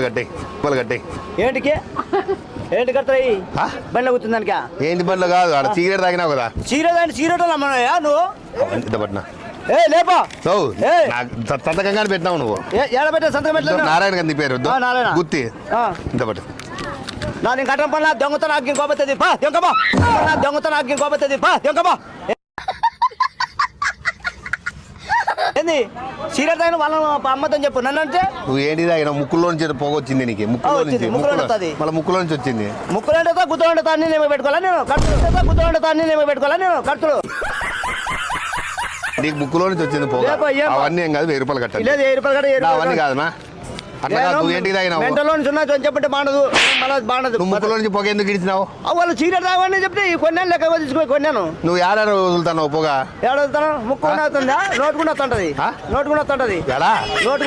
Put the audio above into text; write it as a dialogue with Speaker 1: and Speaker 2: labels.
Speaker 1: కట్టే
Speaker 2: ఏంటికి ఏంటి కడతాయి బండ్లో కూర్చుందానికా
Speaker 1: ఏంటి బండ్లు కాదు ఆడ సిగరెట్ తాగినావు కదా
Speaker 2: సీరట్ అమ్మన్నాయా నువ్వు
Speaker 1: ఇంత పట్టినా
Speaker 2: ఏ లేపా
Speaker 1: సంతకంగా పెట్టినావు నువ్వు
Speaker 2: ఏడ పెట్టా సంతకం పెట్టలేదు
Speaker 1: నారాయణ గాంధీ పేరు
Speaker 2: నారాయణ.
Speaker 1: గుత్తి ఇంత పట్టు
Speaker 2: నేను కట్టం పని దొంగతో నాకు కోపత్తది పా దొంగబా దొంగతో నాకు కోపత్తది పా దొంగబా ఏంది సీరియట్ అయిన వాళ్ళ అమ్మతో చెప్పు నన్ను అంటే
Speaker 1: నువ్వు ఏంటి తాగినా ముక్కులో నుంచి పొగొచ్చింది నీకు ముక్కులో నుంచి మళ్ళీ ముక్కులో నుంచి వచ్చింది
Speaker 2: ముక్కులు అంటే గుద్దు ఉండే తాన్ని నేను పెట్టుకోవాలా నేను కడుతుడు గుద్దు ఉండే తాన్ని నేను పెట్టుకోవాలా నేను కడుతుడు
Speaker 1: నీకు ముక్కులో నుంచి వచ్చింది పొగ అవన్నీ ఏం కాదు 1000 రూపాయలు కట్టాలి
Speaker 2: లేదు 1000 రూపాయలు కట్ట
Speaker 1: అవన్నీ కాదనా అట్లా కాదు నువ్వు ఏంటికి తాగినావు
Speaker 2: మెంటలో నుంచి ఉన్నా చెప్పంటే బాగుండదు మళ్ళీ బాగుండదు
Speaker 1: నువ్వు ముక్కులో నుంచి పొగ ఎందుకు ఇచ్చినావు
Speaker 2: వాళ్ళు సీరియట్ తాగని చెప్తే కొన్నాను లెక్క తీసుకుని కొన్నాను
Speaker 1: నువ్వు ఏడాది వదులుతావు పొగ
Speaker 2: ఏడవుతాను ముక్కు అవుతుందా నోటు కూడా వస్తుంటది నోటు కూడా వస్తుంటది
Speaker 1: ఎలా
Speaker 2: నోటు